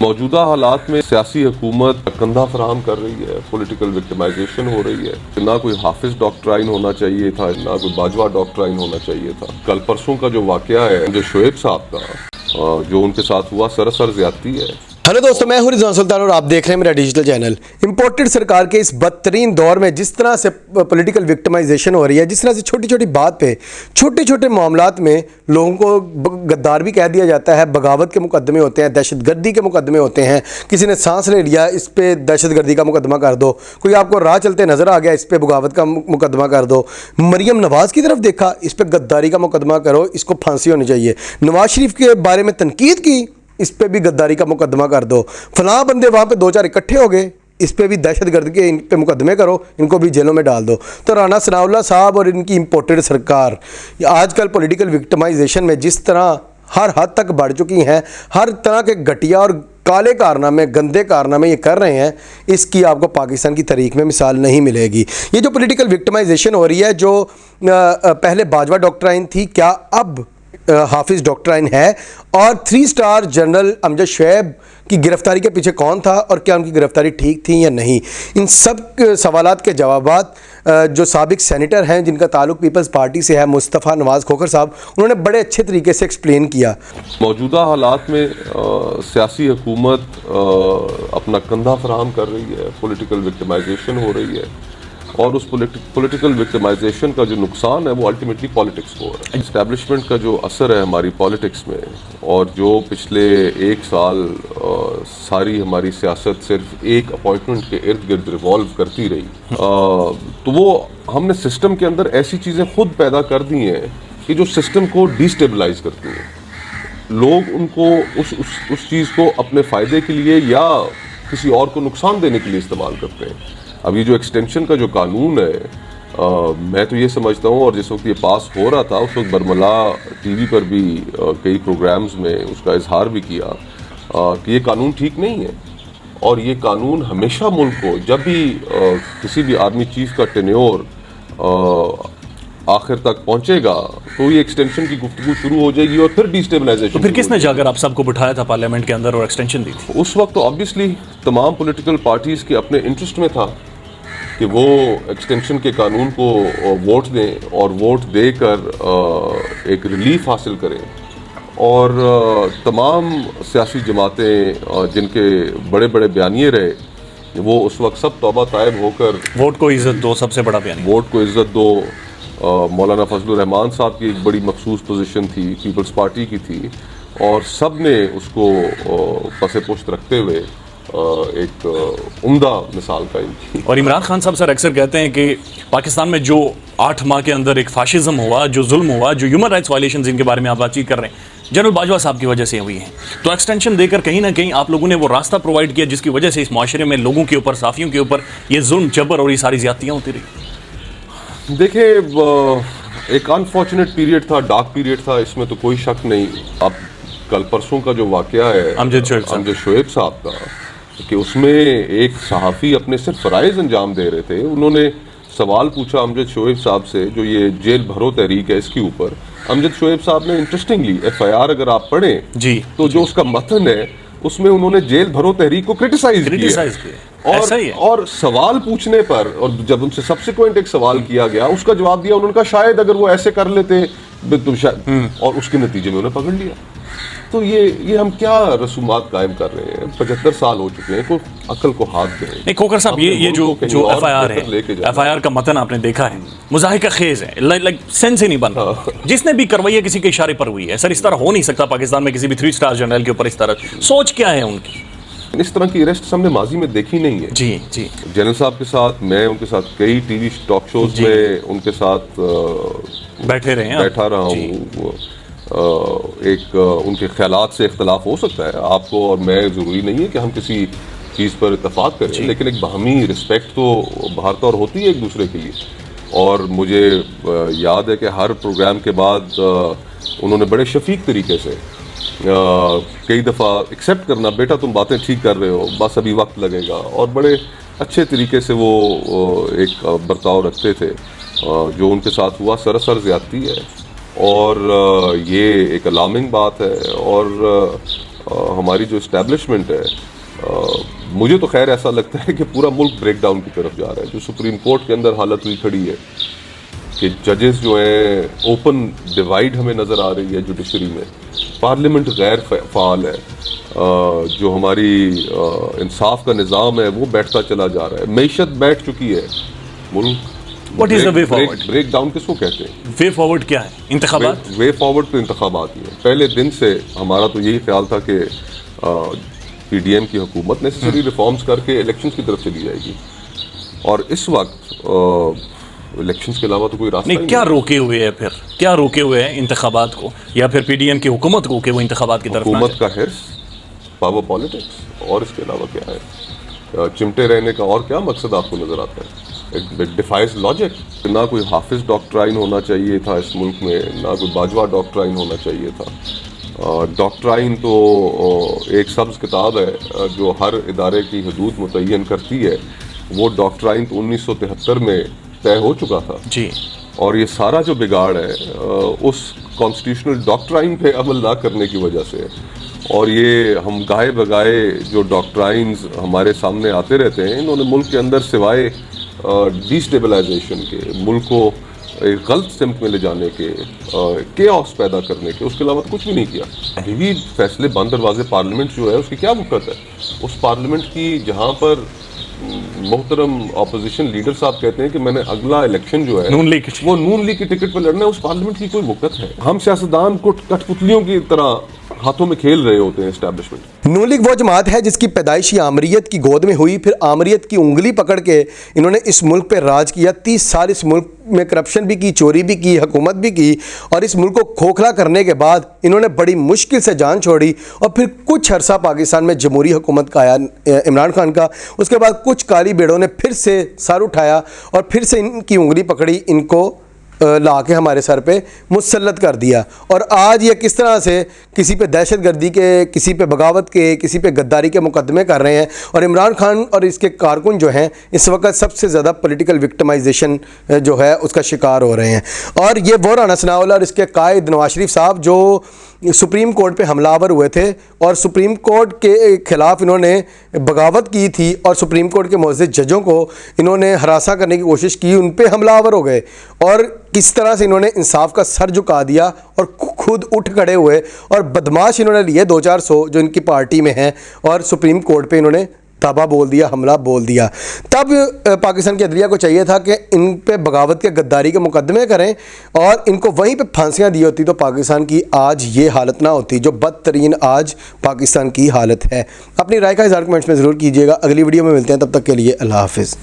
موجودہ حالات میں سیاسی حکومت کندھا فراہم کر رہی ہے، پولیٹیکل وکٹمائزیشن ہو رہی ہے۔ نہ کوئی حافظ ڈاکٹرائن ہونا چاہیے تھا، نہ کوئی باجوہ ڈاکٹرائن ہونا چاہیے تھا۔ کل پرسوں کا جو واقعہ ہے جو شعیب صاحب کا جو ان کے ساتھ ہوا، سراسر زیادتی ہے۔ ہیلو دوستو، میں ہوں رضوان سلطان اور آپ دیکھ رہے ہیں میرا ڈیجیٹل چینل۔ امپورٹڈ سرکار کے اس بدترین دور میں جس طرح سے پولیٹیکل وکٹمائزیشن ہو رہی ہے، جس طرح سے چھوٹی چھوٹی بات پہ چھوٹے چھوٹے معاملات میں لوگوں کو غدار بھی کہہ دیا جاتا ہے، بغاوت کے مقدمے ہوتے ہیں، دہشت گردی کے مقدمے ہوتے ہیں۔ کسی نے سانس لے لیا، اس پہ دہشت گردی کا مقدمہ کر دو۔ کوئی آپ کو راہ چلتے نظر آ گیا، اس پہ بغاوت کا مقدمہ کر دو۔ مریم نواز کی طرف دیکھا، اس پہ غداری کا مقدمہ کرو، اس کو پھانسی ہونی چاہیے۔ نواز شریف کے بارے میں تنقید کی، اس پہ بھی غداری کا مقدمہ کر دو۔ فلاں بندے وہاں پہ دو چار اکٹھے ہو گئے، اس پہ بھی دہشت گرد کے ان پہ مقدمے کرو، ان کو بھی جیلوں میں ڈال دو۔ تو رانا ثناء اللہ صاحب اور ان کی امپورٹڈ سرکار آج کل پولیٹیکل وکٹمائزیشن میں جس طرح ہر حد تک بڑھ چکی ہیں، ہر طرح کے گھٹیا اور کالے کارنامے، گندے کارنامے یہ کر رہے ہیں، اس کی آپ کو پاکستان کی تاریخ میں مثال نہیں ملے گی۔ یہ جو پولیٹیکل وکٹمائزیشن ہو رہی ہے، جو پہلے باجوہ ڈاکٹرائن تھی، کیا اب حافظ ڈاکٹرائن ہے؟ اور 3 اسٹار جنرل امجد شعیب کی گرفتاری کے پیچھے کون تھا، اور کیا ان کی گرفتاری ٹھیک تھی یا نہیں؟ ان سب سوالات کے جوابات جو سابق سینیٹر ہیں جن کا تعلق پیپلز پارٹی سے ہے، مصطفیٰ نواز کھوکھر صاحب، انہوں نے بڑے اچھے طریقے سے ایکسپلین کیا۔ موجودہ حالات میں سیاسی حکومت اپنا کندھا فراہم کر رہی ہے، پولیٹیکل وکٹمائزیشن ہو رہی ہے، اور اس پولیٹیکل وکٹمائزیشن کا جو نقصان ہے وہ الٹیمیٹلی پالیٹکس کو ہو رہا ہے۔ اسٹیبلشمنٹ کا جو اثر ہے ہماری پالیٹکس میں، اور جو پچھلے 1 سال ساری ہماری سیاست صرف ایک اپوائنٹمنٹ کے ارد گرد ریوالو کرتی رہی، تو وہ ہم نے سسٹم کے اندر ایسی چیزیں خود پیدا کر دی ہیں کہ جو سسٹم کو ڈیسٹیبلائز کرتی ہیں۔ لوگ ان کو اس چیز کو اپنے فائدے کے لیے یا کسی اور کو نقصان دینے کے لیے استعمال کرتے ہیں۔ اب یہ جو ایکسٹینشن کا جو قانون ہے، میں تو یہ سمجھتا ہوں، اور جس وقت یہ پاس ہو رہا تھا اس وقت برملا ٹی وی پر بھی کئی پروگرامز میں اس کا اظہار بھی کیا کہ یہ قانون ٹھیک نہیں ہے، اور یہ قانون ہمیشہ ملک کو جب بھی کسی بھی آرمی چیف کا ٹینیور آخر تک پہنچے گا تو یہ ایکسٹینشن کی گفتگو شروع ہو جائے گی، اور پھر ڈیسٹیبلائزیشن۔ تو پھر کس نے جا کر آپ سب کو بٹھایا تھا پارلیمنٹ کے اندر اور ایکسٹینشن دی تھی؟ اس وقت تو آبویسلی تمام پولیٹیکل پارٹیز کے اپنے انٹرسٹ میں تھا کہ وہ ایکسٹینشن کے قانون کو ووٹ دیں، اور ووٹ دے کر ایک ریلیف حاصل کریں، اور تمام سیاسی جماعتیں جن کے بڑے بڑے بیانیے رہے، وہ اس وقت سب توبہ طائب ہو کر ووٹ کو عزت دو، سب سے بڑا بیان، ووٹ کو عزت دو۔ مولانا فضل الرحمان صاحب کی ایک بڑی مخصوص پوزیشن تھی، پیپلز پارٹی کی تھی، اور سب نے اس کو پس پشت رکھتے ہوئے ایک عمدہ مثال قائم کی۔ اور عمران خان صاحب سر اکثر کہتے ہیں کہ پاکستان میں جو 8 ماہ کے اندر ایک فاشزم ہوا، جو ظلم ہوا، جو ہیومن رائٹس وائلیشن جن کے بارے میں آپ بات چیت کر رہے ہیں، جنرل باجوہ صاحب کی وجہ سے ہوئی ہیں، تو ایکسٹینشن دے کر کہیں نہ کہیں آپ لوگوں نے وہ راستہ پرووائڈ کیا جس کی وجہ سے اس معاشرے میں لوگوں کے اوپر، صحافیوں کے اوپر یہ ظلم، جبر اور یہ ساری زیادتیاں ہوتی رہی۔ دیکھیں، ایک انفارچونیٹ پیریڈ تھا، ڈارک پیریڈ تھا، اس میں تو کوئی شک نہیں۔ اب کل پرسوں کا جو واقعہ ہے امجد شعیب صاحب کا، کہ اس میں ایک صحافی اپنے صرف فرائض انجام دے رہے تھے، انہوں نے سوال پوچھا امجد شعیب صاحب سے، جو یہ جیل بھرو تحریک ہے اس کے اوپر، امجد شعیب صاحب نے انٹرسٹنگلی FIR اگر آپ پڑھیں جی تو جو اس کا متن ہے اس میں انہوں نے جیل بھرو تحریک کو کرٹیسائز کیا، اور سوال پوچھنے پر، اور جب ان سے سبسیکوینٹ ایک سوال کیا گیا اس کا جواب دیا، انہوں نے کہا شاید اگر وہ ایسے کر لیتے اور اس کے نتیجے میں انہیں پکڑ لیا۔ تو یہ ہم کیا رسومات قائم کر رہے ہیں؟ 75 سال ہو چکے ہیں، کوئی عقل کو ہاتھ دیں۔ نہیں کھوکھر صاحب، یہ جو FIR ہے، FIR کا متن آپ نے دیکھا ہے، مضاحکہ خیز ہے، لائک سینس ہی نہیں بن رہا۔ جس نے بھی کروائی ہے کسی کے اشارے پر ہوئی ہے۔ سر اس طرح ہو نہیں سکتا پاکستان میں کسی بھی 3 اسٹار جنرل کے اوپر اس طرح، سوچ کیا ہے ان کی؟ اس طرح کی اریسٹ ہم نے ماضی میں دیکھی نہیں ہے۔ جی جی، جنرل صاحب کے ساتھ میں ان کے ساتھ کئی ٹی وی ٹاک شوز میں ان کے ساتھ بیٹھا رہا ہوں، ایک ان کے خیالات سے اختلاف ہو سکتا ہے، آپ کو اور میں ضروری نہیں ہے کہ ہم کسی چیز پر اتفاق کریں، لیکن ایک باہمی رسپیکٹ تو بہرطور اور ہوتی ہے ایک دوسرے کے لیے۔ اور مجھے یاد ہے کہ ہر پروگرام کے بعد انہوں نے بڑے شفیق طریقے سے کئی دفعہ ایکسیپٹ کرنا، بیٹا تم باتیں ٹھیک کر رہے ہو، بس ابھی وقت لگے گا، اور بڑے اچھے طریقے سے وہ ایک برتاؤ رکھتے تھے۔ جو ان کے ساتھ ہوا سراسر زیادتی ہے، اور یہ ایک الارمنگ بات ہے، اور ہماری جو اسٹیبلشمنٹ ہے، مجھے تو خیر ایسا لگتا ہے کہ پورا ملک بریک ڈاؤن کی طرف جا رہا ہے. جو سپریم کورٹ کے اندر حالت ہوئی کھڑی ہے کہ ججز جو ہیں اوپن ڈیوائیڈ ہمیں نظر آ رہی ہے جوڈیشری میں، پارلیمنٹ غیر فعال ہے، جو ہماری انصاف کا نظام ہے وہ بیٹھتا چلا جا رہا ہے، معیشت بیٹھ چکی ہے، ملک What is the way forward? Break down کس کو کہتے ہیں؟ وے فارورڈ کیا ہے؟ انتخابات؟ وے فارورڈ تو انتخابات ہی ہیں. پہلے دن سے ہمارا تو یہی خیال تھا کہ پی ڈی ایم کی حکومت نیسیسری ریفارمز کر کے الیکشنز کی طرف چلی جائے گی، اور اس وقت الیکشنز کے علاوہ تو کوئی راستہ نہیں. کیا روکے ہوئے ہے پھر؟ کیا روکے ہوئے ہیں انتخابات کو، یا پھر پی ڈی ایم کی حکومت کو کہ وہ انتخابات کی طرف؟ حکومت کا حرص، پاور پالیٹکس، اور اس کے علاوہ کیا ہے؟ چمٹے رہنے کا اور کیا مقصد آپ کو نظر آتا ہے؟ ڈیفائز لاجک. نہ کوئی حافظ ڈاکٹرائن ہونا چاہیے تھا اس ملک میں، نہ کوئی باجوہ ڈاکٹرائن ہونا چاہیے تھا. ڈاکٹرائن تو ایک سبز کتاب ہے جو ہر ادارے کی حدود متعین کرتی ہے. وہ ڈاکٹرائن تو 1973 میں طے ہو چکا تھا جی. اور یہ سارا جو بگاڑ ہے اس کانسٹیٹیوشنل ڈاکٹرائن پہ عمل نہ کرنے کی وجہ سے. اور یہ ہم گاہے بگائے جو ڈاکٹرائنز ہمارے سامنے آتے رہتے ہیں، انہوں نے ملک کے اندر سوائے ڈیسٹیبلائزیشن کے، ملک کو ایک غلط سمت میں لے جانے کے، کیاس پیدا کرنے کے، اس کے علاوہ تو کچھ بھی نہیں کیا. ابھی بھی فیصلے بند دروازے پارلیمنٹ جو ہے اس کی کیا وقت ہے؟ اس پارلیمنٹ کی جہاں پر محترم اپوزیشن لیڈر صاحب کہتے ہیں کہ میں نے اگلا الیکشن جو ہے نون لیگ وہ نون لیگ کی ٹکٹ پہ لڑنا ہے، اس پارلیمنٹ کی کوئی وقت ہے؟ ہم سیاستدان کو کٹ پتلیوں کی طرح ہاتھوں میں کھیل رہے ہوتے ہیں اسٹیبلشمنٹ. نون لیگ وہ جماعت ہے جس کی پیدائشی آمریت کی گود میں ہوئی، پھر آمریت کی انگلی پکڑ کے انہوں نے اس ملک پہ راج کیا. 30 سال اس ملک میں کرپشن بھی کی، چوری بھی کی، حکومت بھی کی، اور اس ملک کو کھوکھلا کرنے کے بعد انہوں نے بڑی مشکل سے جان چھوڑی. اور پھر کچھ عرصہ پاکستان میں جمہوری حکومت کا آیا عمران خان کا. اس کے بعد کچھ کالی بیڑوں نے پھر سے سر اٹھایا اور پھر سے ان کی انگلی پکڑی، ان کو لا کے ہمارے سر پہ مسلط کر دیا. اور آج یہ کس طرح سے کسی پہ دہشت گردی کے، کسی پہ بغاوت کے، کسی پہ غداری کے مقدمے کر رہے ہیں. اور عمران خان اور اس کے کارکن جو ہیں اس وقت سب سے زیادہ پولیٹیکل وکٹمائزیشن جو ہے اس کا شکار ہو رہے ہیں. اور یہ وہ رانا ثناء اللہ اور اس کے قائد نواز شریف صاحب جو سپریم کورٹ پہ حملہ آور ہوئے تھے اور سپریم کورٹ کے خلاف انہوں نے بغاوت کی تھی، اور سپریم کورٹ کے معزز ججوں کو انہوں نے ہراساں کرنے کی کوشش کی، ان پہ حملہ آور ہو گئے. اور کس طرح سے انہوں نے انصاف کا سر جھکا دیا اور خود اٹھ کھڑے ہوئے، اور بدماش انہوں نے لیے 200-400 جو ان کی پارٹی میں ہیں، اور سپریم کورٹ پہ انہوں نے تابہ بول دیا، حملہ بول دیا. تب پاکستان کی عدلیہ کو چاہیے تھا کہ ان پہ بغاوت کے، غداری کے مقدمے کریں اور ان کو وہیں پہ پھانسیاں دی ہوتی تو پاکستان کی آج یہ حالت نہ ہوتی جو بدترین آج پاکستان کی حالت ہے. اپنی رائے کا اظہار کمنٹس میں ضرور کیجیے گا. اگلی ویڈیو میں ملتے ہیں، تب تک کے لیے اللہ حافظ.